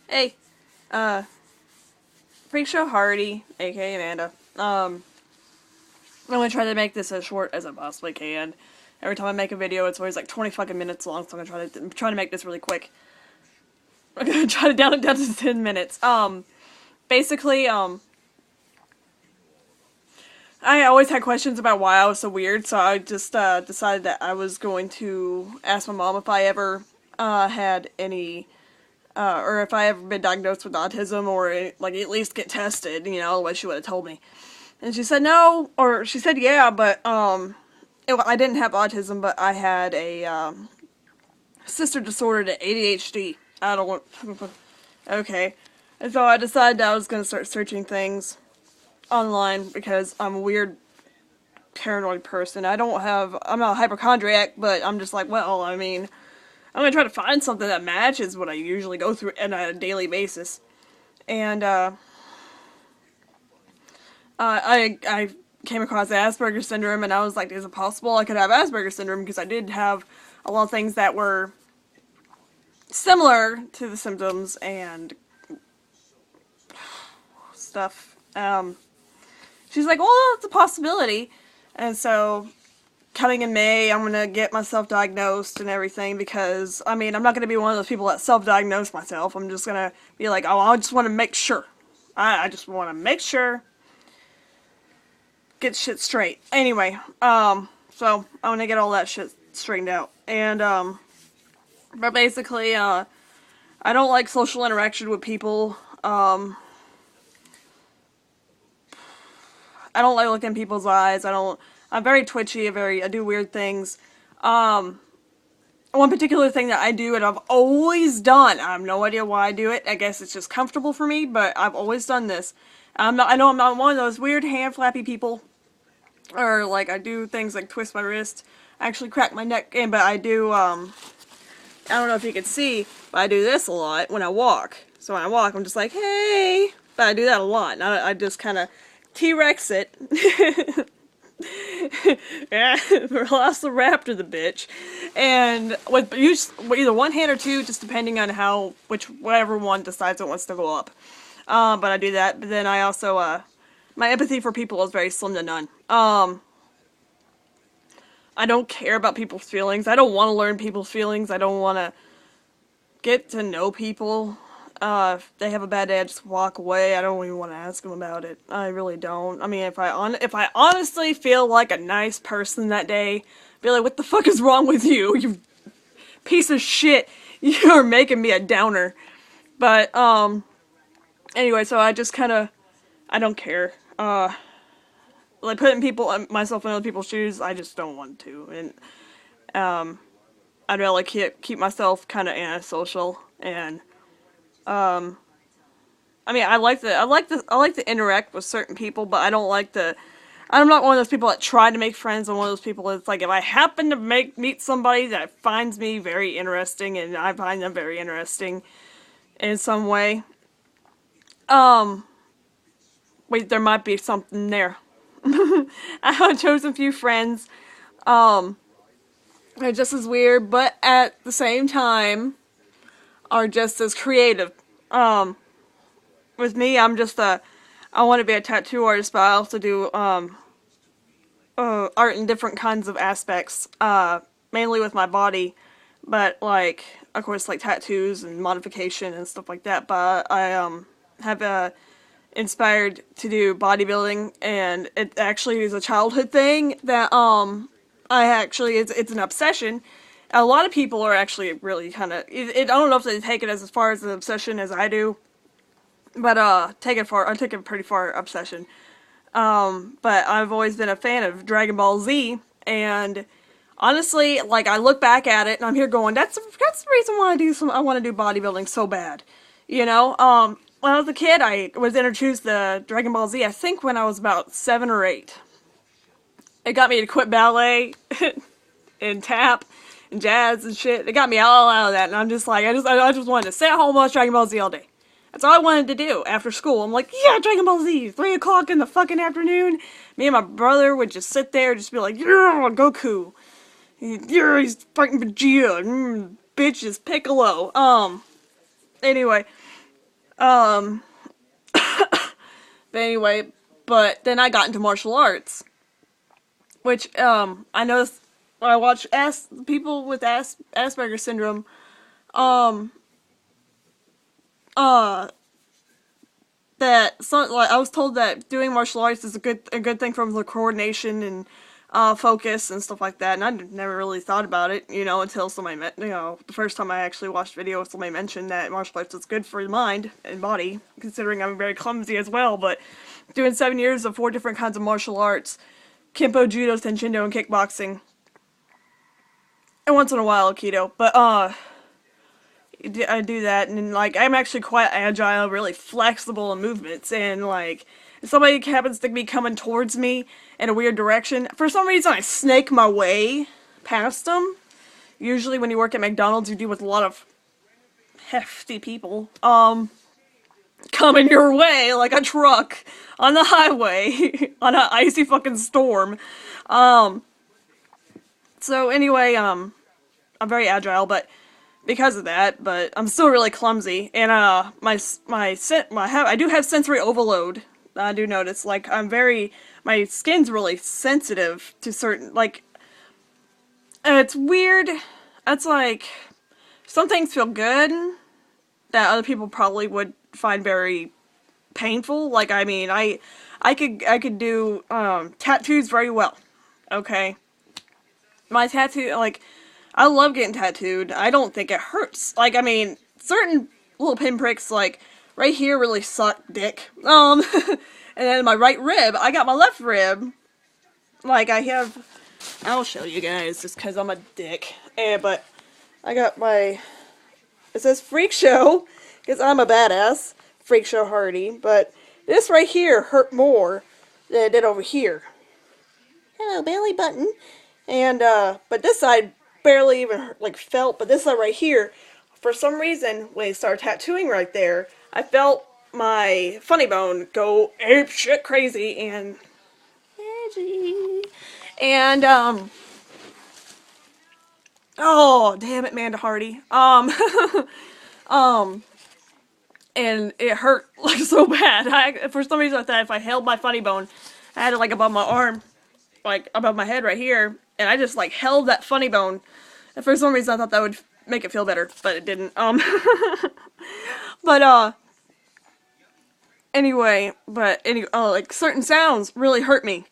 Hey, uh, Freak Show Hardy, aka Amanda. I'm gonna try to make this as short as I possibly can. Every time I make a video, it's always like 20 fucking minutes long, so I'm gonna try to make this really quick. I'm gonna try to down it down to 10 minutes. Basically, I always had questions about why I was so weird, so I just decided that I was going to ask my mom if I ever had any or if I ever been diagnosed with autism, or like at least get tested, otherwise she would have told me. And she said no, or she said yeah, but I didn't have autism, but I had a sister disorder to ADHD. I don't want. Okay, and so I decided I was gonna start searching things online because I'm a weird paranoid person. I'm not a hypochondriac, but I'm just like, well, I mean, I'm gonna try to find something that matches what I usually go through on a daily basis. And I came across Asperger syndrome, and I was like, is it possible I could have Asperger syndrome? Because I did have a lot of things that were similar to the symptoms and stuff. She's like, well, it's a possibility. And so, coming in May, I'm gonna get myself diagnosed and everything, because, I mean, I'm not gonna be one of those people that self-diagnose myself. I'm just gonna be like, oh, I just want to make sure. I just want to make sure. Get shit straight. Anyway, so I'm gonna get all that shit straightened out. And, but basically, I don't like social interaction with people. I don't like looking in people's eyes. I'm very twitchy, I do weird things. One particular thing that I do, and I've always done, I have no idea why I do it, I guess it's just comfortable for me, but I've always done this. I know I'm not one of those weird hand flappy people, or like I do things like twist my wrist, actually crack my neck, but I do, I don't know if you can see, but I do this a lot when I walk. So when I walk, I'm just like, hey, but I do that a lot, and I just kind of T-Rex it. Yeah, Velociraptor the bitch, and with either one hand or two, just depending on whatever one decides it wants to go up. But I do that. But then I also, my empathy for people is very slim to none. I don't care about people's feelings. I don't want to learn people's feelings. I don't want to get to know people. If they have a bad day, I just walk away. I don't even want to ask them about it. I really don't. I mean, if I honestly feel like a nice person that day, be like, what the fuck is wrong with you? You piece of shit. You're making me a downer. But, anyway, so I just I don't care. Like putting myself in other people's shoes, I just don't want to. And, I'd rather keep myself kind of antisocial, and I mean, I like to interact with certain people, but I'm not one of those people that try to make friends. I'm one of those people that's like, if I happen to meet somebody that finds me very interesting, and I find them very interesting in some way, wait, there might be something there. I have chosen a few friends, they're just as weird, but at the same time, are just as creative. With me, I want to be a tattoo artist, but I also do, art in different kinds of aspects, mainly with my body, but, like, of course, like, tattoos and modification and stuff like that, but I, have, inspired to do bodybuilding, and it actually is a childhood thing that, it's an obsession. A lot of people are actually really I don't know if they take it as far as an obsession as I do, but I take it pretty far obsession. But I've always been a fan of Dragon Ball Z, and honestly, like, I look back at it and I'm here going, that's the reason why I want to do bodybuilding so bad. When I was a kid, I was introduced to Dragon Ball Z, I think when I was about 7 or 8. It got me to quit ballet and tap and jazz and shit. It got me all out of that, and I'm just like, I just wanted to sit at home and watch Dragon Ball Z all day. That's all I wanted to do after school. I'm like, yeah, Dragon Ball Z, 3 o'clock in the fucking afternoon. Me and my brother would just sit there, just be like, yeah, Goku. Yeah, he's fighting Vegeta. Bitch is Piccolo. Anyway, Um, but anyway, but then I got into martial arts, which I noticed when I watch people with Asperger syndrome. Um, uh, that some like I was told that doing martial arts is a good thing for the coordination and focus and stuff like that, and I never really thought about it, until somebody the first time I actually watched video, somebody mentioned that martial arts is good for the mind and body, considering I'm very clumsy as well. But doing 7 years of 4 different kinds of martial arts, Kempo, Judo, Tenshindo, and kickboxing, and once in a while Aikido, but I do that, and like I'm actually quite agile, really flexible in movements, and like if somebody happens to be coming towards me in a weird direction, for some reason I snake my way past them. Usually when you work at McDonald's, you deal with a lot of hefty people coming your way like a truck on the highway on an icy fucking storm. So anyway, I'm very agile, but because of that, but I'm still really clumsy, and I do have sensory overload. I do notice, like, my skin's really sensitive to certain, like, it's weird. It's like, some things feel good that other people probably would find very painful. Like, I mean, I could do, tattoos very well, okay? My tattoo, like, I love getting tattooed. I don't think it hurts. Like, I mean, certain little pinpricks, like, right here really suck dick. And then my right rib, I got my left rib. Like, I'll show you guys just because I'm a dick. But I got it says Freak Show, because I'm a badass. Freak Show Hardy. But this right here hurt more than it did over here. Hello, belly button. And, but this side barely even like felt, but this side right here, for some reason, when I started tattooing right there, I felt my funny bone go ape shit crazy and edgy. And oh damn it, Manda Hardy. And it hurt like so bad. For some reason I thought if I held my funny bone, I had it like above my arm, like above my head right here, and I just like held that funny bone. And for some reason I thought that would make it feel better, but it didn't. But anyway, like certain sounds really hurt me.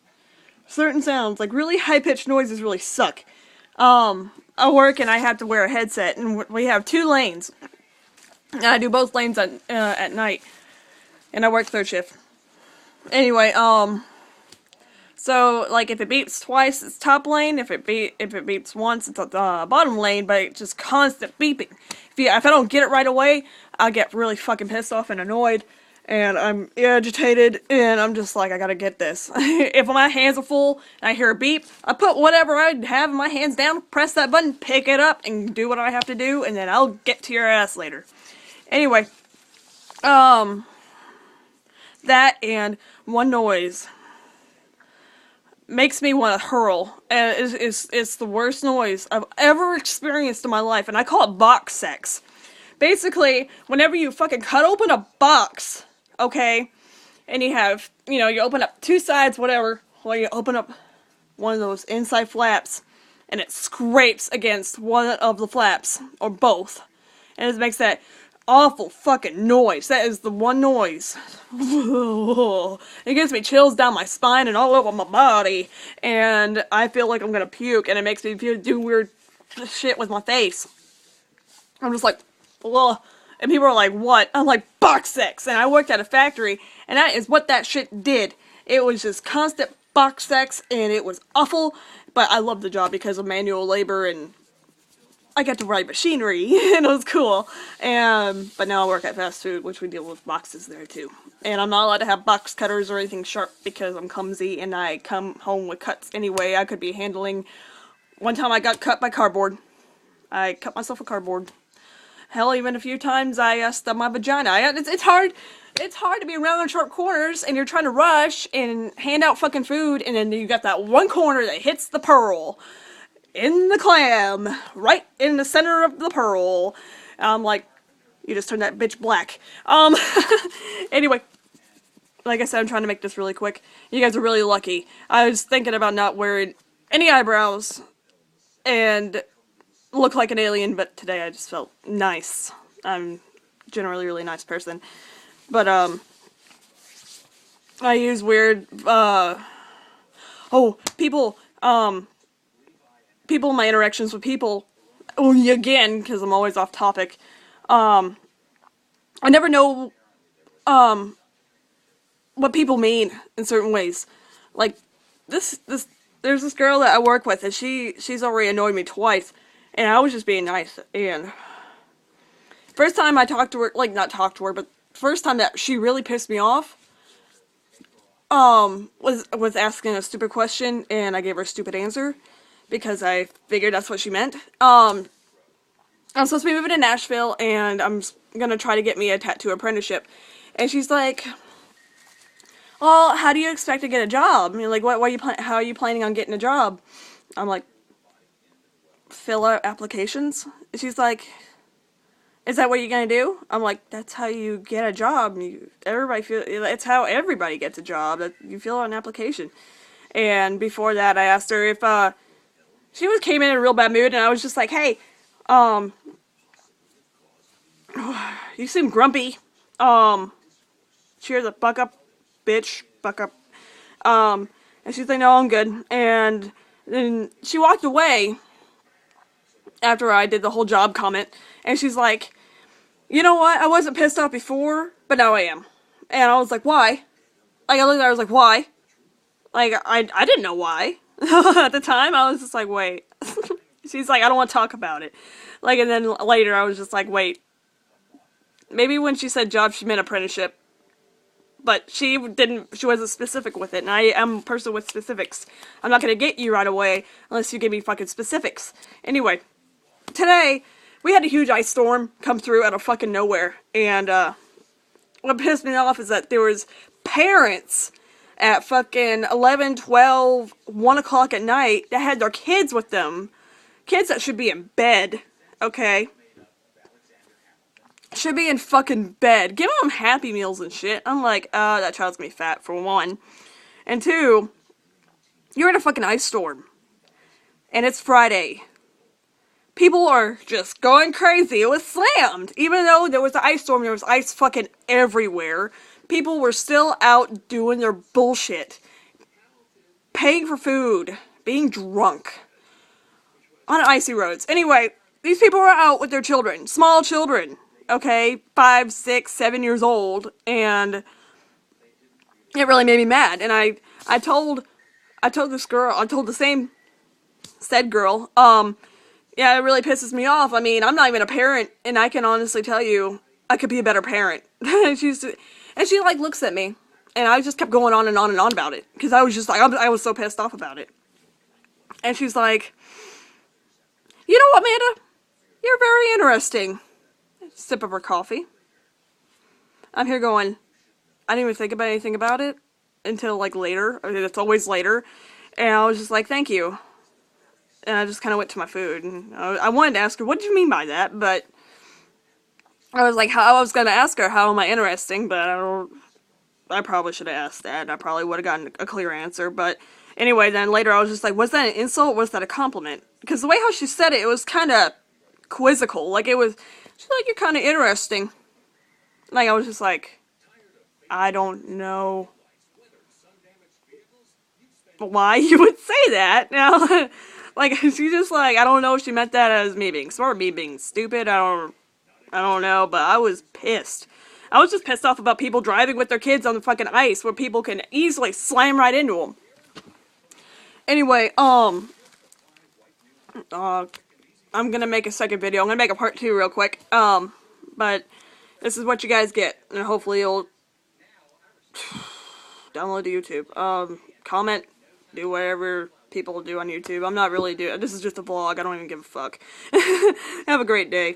Certain sounds, like really high-pitched noises really suck. I work and I have to wear a headset, and we have 2 lanes. And I do both lanes at night. And I work third shift. Anyway, so, like, if it beeps twice, it's top lane. If it beeps once, it's at the bottom lane, but it's just constant beeping. If I don't get it right away, I'll get really fucking pissed off and annoyed, and I'm agitated, and I'm just like, I gotta get this. If my hands are full, and I hear a beep, I put whatever I have in my hands down, press that button, pick it up, and do what I have to do, and then I'll get to your ass later. Anyway, that and one noise makes me want to hurl, and it's the worst noise I've ever experienced in my life, and I call it box sex. Basically, whenever you fucking cut open a box, okay, and you have, you open up 2 sides, whatever, or you open up one of those inside flaps, and it scrapes against one of the flaps, or both, and it makes that awful fucking noise. That is the one noise. It gives me chills down my spine and all over my body, and I feel like I'm gonna puke, and it makes me do weird shit with my face. I'm just like, ugh. And people are like, what? I'm like, box sex. And I worked at a factory, and that is what that shit did. It was just constant box sex, and it was awful, but I loved the job because of manual labor, and I got to ride machinery, and it was cool. But now I work at fast food, which we deal with boxes there too. And I'm not allowed to have box cutters or anything sharp because I'm clumsy, and I come home with cuts anyway. I could be handling... One time I got cut by cardboard. I cut myself with cardboard. Hell, even a few times I stubbed my vagina. It's hard. It's hard to be around in sharp corners, and you're trying to rush and hand out fucking food, and then you got that one corner that hits the pearl. In the clam, right in the center of the pearl. I'm like, You just turned that bitch black. Anyway, like I said, I'm trying to make this really quick. You guys are really lucky. I was thinking about not wearing any eyebrows and look like an alien, but today I just felt nice. I'm generally a really nice person. But, I use weird, people, people in my interactions with people, again, because I'm always off topic, I never know, what people mean in certain ways. Like, there's this girl that I work with, and she's already annoyed me twice, and I was just being nice, and first time I talked to her, like, not talked to her, but first time that she really pissed me off, was asking a stupid question, and I gave her a stupid answer, because I figured that's what she meant. I'm supposed to be moving to Nashville, and I'm gonna try to get me a tattoo apprenticeship, and she's like, well, how do you expect to get a job? I mean, like, how are you planning on getting a job? I'm like, fill out applications? She's like, is that what you're gonna do? I'm like, that's how you get a job. It's how everybody gets a job. That you fill out an application. And before that, I asked her if, she came in a real bad mood, and I was just like, hey, you seem grumpy. Cheer the fuck up, bitch. Fuck up. And she's like, no, I'm good. And then she walked away after I did the whole job comment, and she's like, you know what, I wasn't pissed off before, but now I am. And I was like, why? Like, I looked at her, I was like, why? Like, I didn't know why. At the time, I was just like, wait. She's like, I don't want to talk about it. Like, and then later, I was just like, wait. Maybe when she said job, she meant apprenticeship. But she wasn't specific with it, and I am a person with specifics. I'm not gonna get you right away unless you give me fucking specifics. Anyway, today, we had a huge ice storm come through out of fucking nowhere, and, what pissed me off is that there was parents at fucking 11, 12, 1 o'clock at night that had their kids with them. Kids that should be in bed, okay? Should be in fucking bed. Give them Happy Meals and shit. I'm like, that child's gonna be fat, for one. And two, you're in a fucking ice storm. And it's Friday. People are just going crazy. It was slammed. Even though there was an ice storm, there was ice fucking everywhere. People were still out doing their bullshit. Paying for food. Being drunk. On icy roads. Anyway, these people were out with their children. Small children. Okay? 5, 6, 7 years old. And it really made me mad. And I told this girl, I told the same said girl, yeah, it really pisses me off. I mean, I'm not even a parent, and I can honestly tell you, I could be a better parent. And she like looks at me, and I just kept going on and on and on about it, because I was just like, I was so pissed off about it. And she's like, you know what, Amanda? You're very interesting. Sip of her coffee. I'm here going, I didn't even think about anything about it until like later. It's always later. And I was just like, thank you. And I just kind of went to my food, and I wanted to ask her, what did you mean by that? But I was like, I was going to ask her, how am I interesting? But I probably should have asked that, and I probably would have gotten a clear answer. But anyway, then later I was just like, was that an insult, or was that a compliment? Because the way how she said it, it was kind of quizzical. Like, she's like, you're kind of interesting. Like, I was just like, I don't know why you would say that. Now, like, she's just like, I don't know if she meant that as me being smart, me being stupid, I don't know, but I was pissed. I was just pissed off about people driving with their kids on the fucking ice where people can easily slam right into them. Anyway, I'm gonna make a second video. I'm gonna make a part 2 real quick. But this is what you guys get, and hopefully you'll download to YouTube. Comment, do whatever people do on YouTube. I'm not really doing, this is just a vlog, I don't even give a fuck. Have a great day.